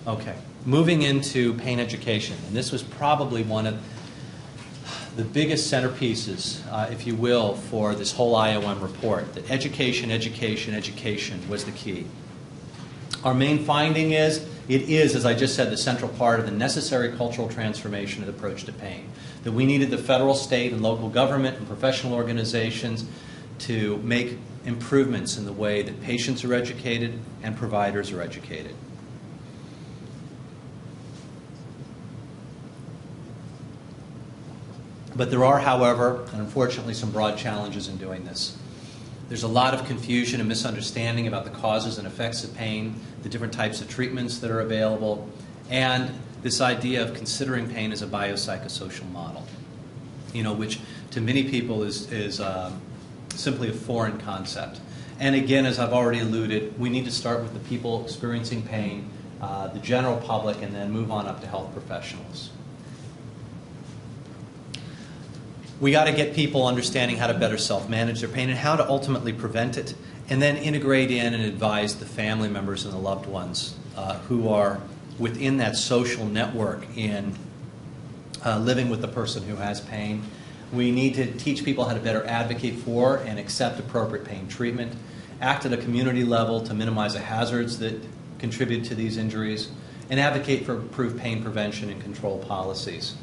Okay, moving into pain education, and this was probably one of the biggest centerpieces, if you will, for this whole IOM report, that education, education, education was the key. Our main finding is, it is, as I just said, the central part of the necessary cultural transformation of the approach to pain. That we needed the federal, state, and local government and professional organizations to make improvements in the way that patients are educated and providers are educated. But there are, however, and unfortunately, some broad challenges in doing this. There's a lot of confusion and misunderstanding about the causes and effects of pain, the different types of treatments that are available, and this idea of considering pain as a biopsychosocial model, which to many people is simply a foreign concept. And again, as I've already alluded, we need to start with the people experiencing pain, the general public, and then move on up to health professionals. We got to get people understanding how to better self-manage their pain and how to ultimately prevent it, and then integrate in and advise the family members and the loved ones who are within that social network in living with the person who has pain. We need to teach people how to better advocate for and accept appropriate pain treatment, act at a community level to minimize the hazards that contribute to these injuries, and advocate for improved pain prevention and control policies.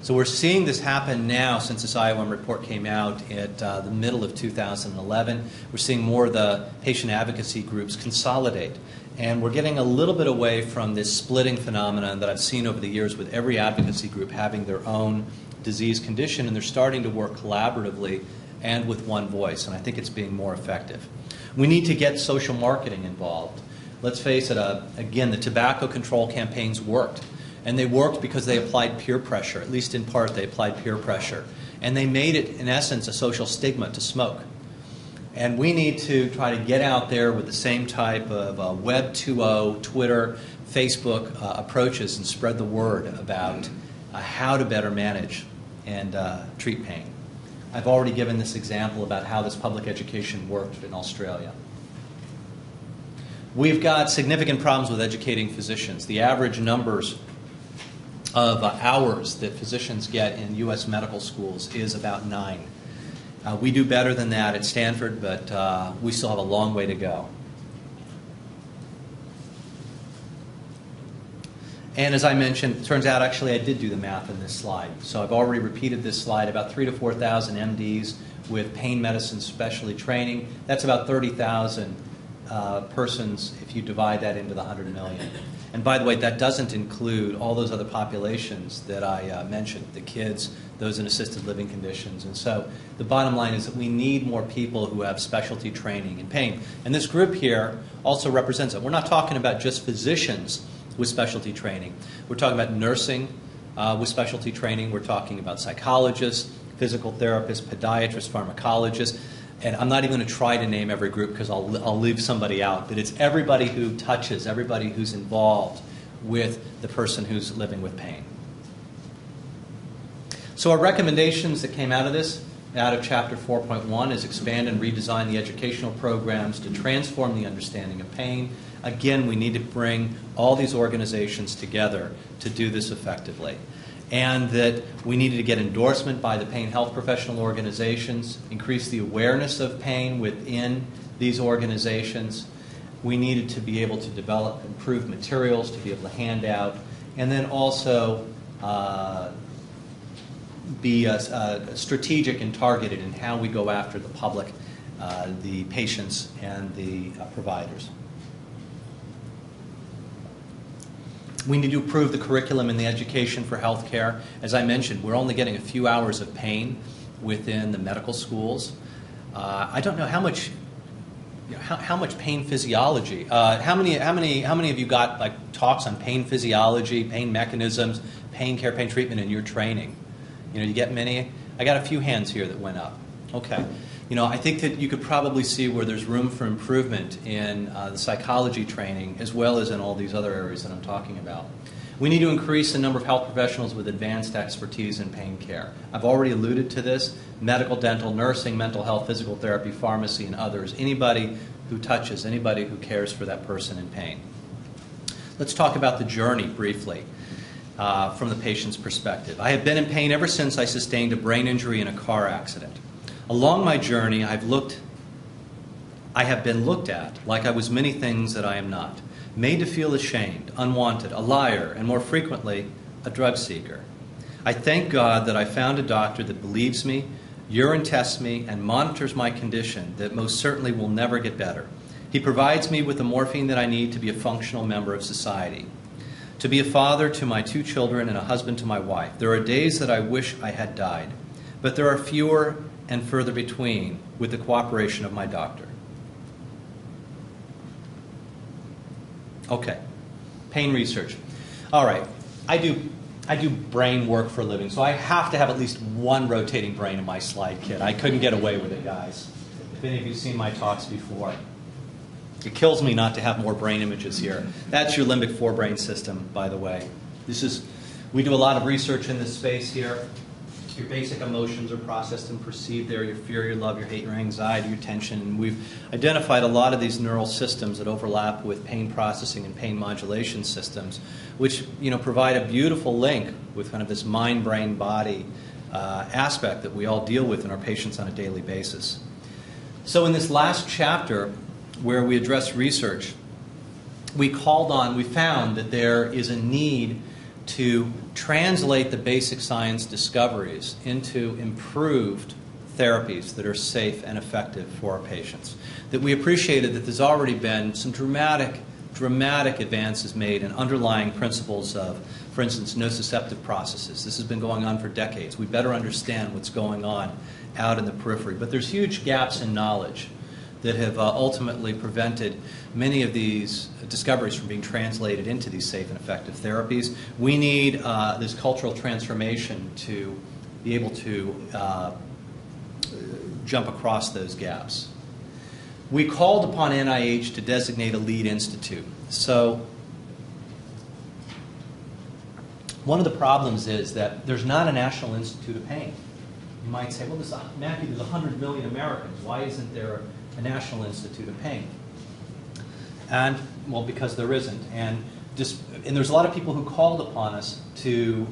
So we're seeing this happen now since this IOM report came out at the middle of 2011. We're seeing more of the patient advocacy groups consolidate. And we're getting a little bit away from this splitting phenomenon that I've seen over the years with every advocacy group having their own disease condition, and they're starting to work collaboratively and with one voice, and I think it's being more effective. We need to get social marketing involved. Let's face it, again, the tobacco control campaigns worked. And they worked because they applied peer pressure, at least in part they applied peer pressure. And they made it, in essence, a social stigma to smoke. And we need to try to get out there with the same type of Web 2.0, Twitter, Facebook approaches and spread the word about how to better manage and treat pain. I've already given this example about how this public education worked in Australia. We've got significant problems with educating physicians. The average numbers of hours that physicians get in U.S. medical schools is about 9. We do better than that at Stanford, but we still have a long way to go. And as I mentioned, it turns out actually I did do the math in this slide. So I've already repeated this slide, about 3,000 to 4,000 MDs with pain medicine specialty training. That's about 30,000 persons if you divide that into the 100 million. And by the way, that doesn't include all those other populations that I mentioned, the kids, those in assisted living conditions. And so the bottom line is that we need more people who have specialty training in pain. And this group here also represents it. We're not talking about just physicians with specialty training. We're talking about nursing with specialty training. We're talking about psychologists, physical therapists, podiatrists, pharmacologists. And I'm not even going to try to name every group because I'll leave somebody out. But it's everybody who touches, everybody who's involved with the person who's living with pain. So our recommendations that came out of this, out of Chapter 4.1, is expand and redesign the educational programs to transform the understanding of pain. Again, we need to bring all these organizations together to do this effectively. And that we needed to get endorsement by the pain health professional organizations, increase the awareness of pain within these organizations. We needed to be able to develop improved materials to be able to hand out, and then also be strategic and targeted in how we go after the public, the patients, and the providers. We need to improve the curriculum and the education for healthcare. As I mentioned, we're only getting a few hours of pain within the medical schools. I don't know how much pain physiology. How many of you got like talks on pain physiology, pain mechanisms, pain care, pain treatment in your training? You get many. I got a few hands here that went up. Okay. I think that you could probably see where there's room for improvement in the psychology training as well as in all these other areas that I'm talking about. We need to increase the number of health professionals with advanced expertise in pain care. I've already alluded to this: medical, dental, nursing, mental health, physical therapy, pharmacy, and others. Anybody who touches, anybody who cares for that person in pain. Let's talk about the journey briefly from the patient's perspective. I have been in pain ever since I sustained a brain injury in a car accident. Along my journey, I have been looked at like I was many things that I am not, made to feel ashamed, unwanted, a liar, and more frequently, a drug seeker. I thank God that I found a doctor that believes me, urine tests me, and monitors my condition that most certainly will never get better. He provides me with the morphine that I need to be a functional member of society, to be a father to my 2 children and a husband to my wife. There are days that I wish I had died, but there are fewer and further between with the cooperation of my doctor. Okay, pain research. All right, I do brain work for a living, so I have to have at least one rotating brain in my slide kit. I couldn't get away with it, guys. If any of you have seen my talks before. It kills me not to have more brain images here. That's your limbic forebrain system, by the way. We do a lot of research in this space here. Your basic emotions are processed and perceived there, your fear, your love, your hate, your anxiety, your tension. And we've identified a lot of these neural systems that overlap with pain processing and pain modulation systems, which provide a beautiful link with kind of this mind-brain-body aspect that we all deal with in our patients on a daily basis. So in this last chapter, where we address research, we found that there is a need to translate the basic science discoveries into improved therapies that are safe and effective for our patients. That we appreciated that there's already been some dramatic advances made in underlying principles of, for instance, nociceptive processes. This has been going on for decades. We better understand what's going on out in the periphery. But there's huge gaps in knowledge that have ultimately prevented many of these discoveries from being translated into these safe and effective therapies. We need this cultural transformation to be able to jump across those gaps. We called upon NIH to designate a lead institute. So one of the problems is that there's not a National Institute of Pain. You might say, well, Matthew, there's 100 million Americans. Why isn't there a National Institute of Pain? And, well, because there isn't. And there's a lot of people who called upon us to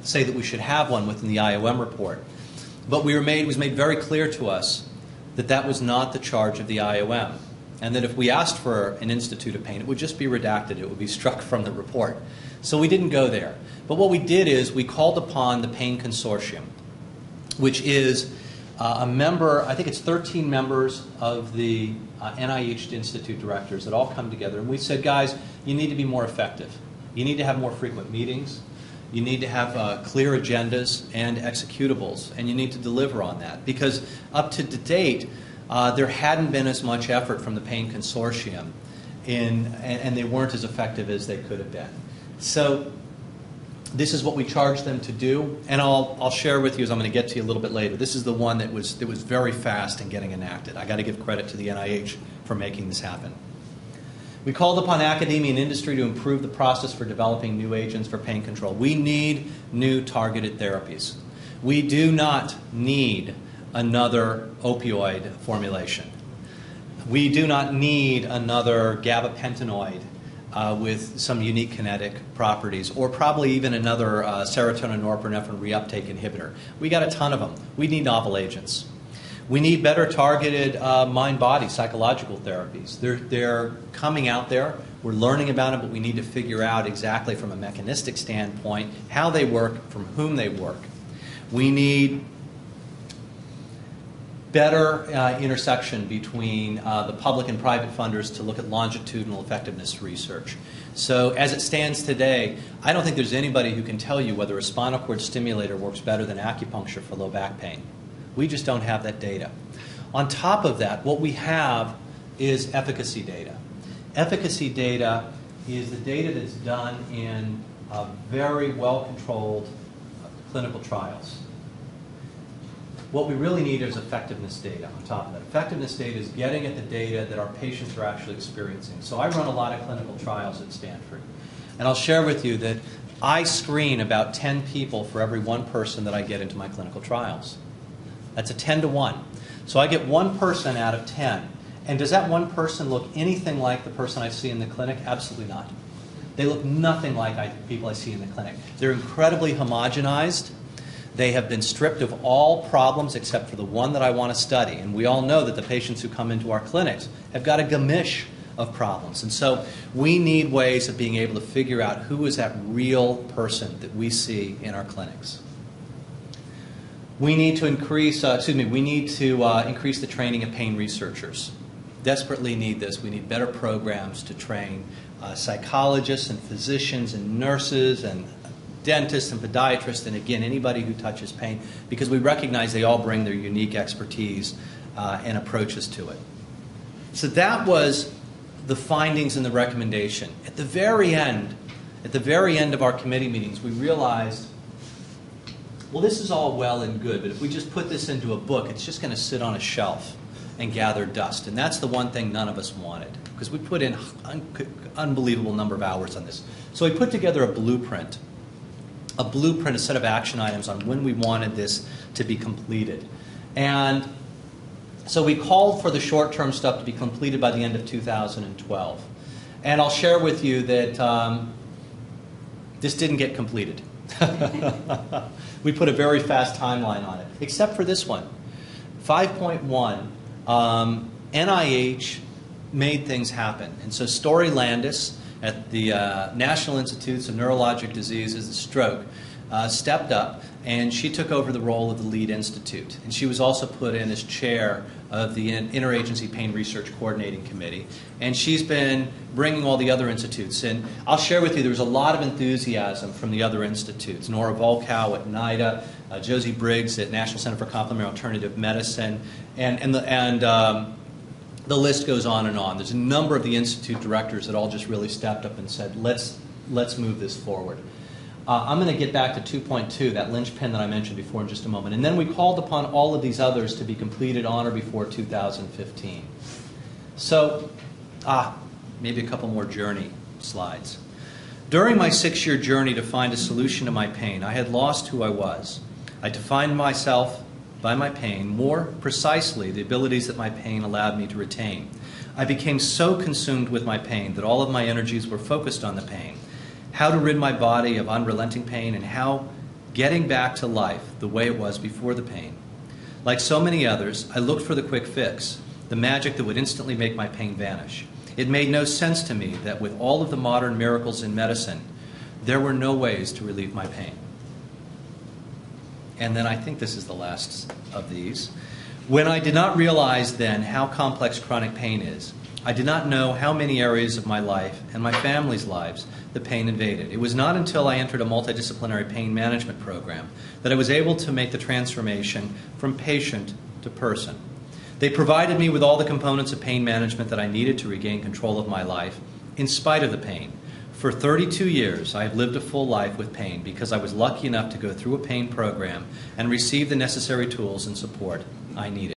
say that we should have one within the IOM report. But it was made very clear to us that that was not the charge of the IOM. And that if we asked for an Institute of Pain, it would just be redacted. It would be struck from the report. So we didn't go there. But what we did is we called upon the Pain Consortium, which is a member, I think it's 13 members of the NIH Institute directors that all come together. And we said, guys, you need to be more effective. You need to have more frequent meetings. You need to have clear agendas and executables. And you need to deliver on that. Because up to date, there hadn't been as much effort from the Pain Consortium, and they weren't as effective as they could have been. So this is what we charged them to do, and I'll share with you, as I'm going to get to you a little bit later. This is the one that was very fast in getting enacted. I got to give credit to the NIH for making this happen. We called upon academia and industry to improve the process for developing new agents for pain control. We need new targeted therapies. We do not need another opioid formulation. We do not need another gabapentinoid with some unique kinetic properties, or probably even another serotonin norepinephrine reuptake inhibitor. We got a ton of them. We need novel agents. We need better targeted mind-body psychological therapies. They're coming out there. We're learning about them, but we need to figure out exactly from a mechanistic standpoint how they work, from whom they work. We need better intersection between the public and private funders to look at longitudinal effectiveness research. So as it stands today, I don't think there's anybody who can tell you whether a spinal cord stimulator works better than acupuncture for low back pain. We just don't have that data. On top of that, what we have is efficacy data. Efficacy data is the data that's done in very well-controlled clinical trials. What we really need is effectiveness data on top of that. Effectiveness data is getting at the data that our patients are actually experiencing. So I run a lot of clinical trials at Stanford. And I'll share with you that I screen about 10 people for every one person that I get into my clinical trials. That's a 10 to 1. So I get one person out of 10. And does that one person look anything like the person I see in the clinic? Absolutely not. They look nothing like people I see in the clinic. They're incredibly homogenized. They have been stripped of all problems except for the one that I want to study. And we all know that the patients who come into our clinics have got a gamish of problems. And so we need ways of being able to figure out who is that real person that we see in our clinics. We need to increase the training of pain researchers. Desperately need this. We need better programs to train psychologists and physicians and nurses and dentists and podiatrists and, again, anybody who touches pain, because we recognize they all bring their unique expertise and approaches to it. So that was the findings and the recommendation. At the very end of our committee meetings, we realized, well, this is all well and good, but if we just put this into a book, it's just going to sit on a shelf and gather dust. And that's the one thing none of us wanted, because we put in an unbelievable number of hours on this. So we put together a blueprint, a set of action items on when we wanted this to be completed. And so we called for the short-term stuff to be completed by the end of 2012. And I'll share with you that this didn't get completed. We put a very fast timeline on it, except for this one. 5.1, NIH made things happen. And so Story Landis at the National Institutes of Neurologic Diseases and Stroke stepped up, and she took over the role of the lead institute. And she was also put in as chair of the Interagency Pain Research Coordinating Committee. And she's been bringing all the other institutes. And I'll share with you, there was a lot of enthusiasm from the other institutes. Nora Volkow at NIDA, Josie Briggs at National Center for Complementary Alternative Medicine, and the list goes on and on. There's a number of the institute directors that all just really stepped up and said, let's move this forward. I'm going to get back to 2.2, that linchpin that I mentioned before, in just a moment. And then we called upon all of these others to be completed on or before 2015. So, maybe a couple more journey slides. During my 6-year journey to find a solution to my pain, I had lost who I was. I defined myself by my pain, more precisely the abilities that my pain allowed me to retain. I became so consumed with my pain that all of my energies were focused on the pain. How to rid my body of unrelenting pain, and how getting back to life the way it was before the pain. Like so many others, I looked for the quick fix, the magic that would instantly make my pain vanish. It made no sense to me that with all of the modern miracles in medicine, there were no ways to relieve my pain. And then I think this is the last of these. When I did not realize then how complex chronic pain is, I did not know how many areas of my life and my family's lives the pain invaded. It was not until I entered a multidisciplinary pain management program that I was able to make the transformation from patient to person. They provided me with all the components of pain management that I needed to regain control of my life, in spite of the pain. For 32 years, I have lived a full life with pain because I was lucky enough to go through a pain program and receive the necessary tools and support I needed.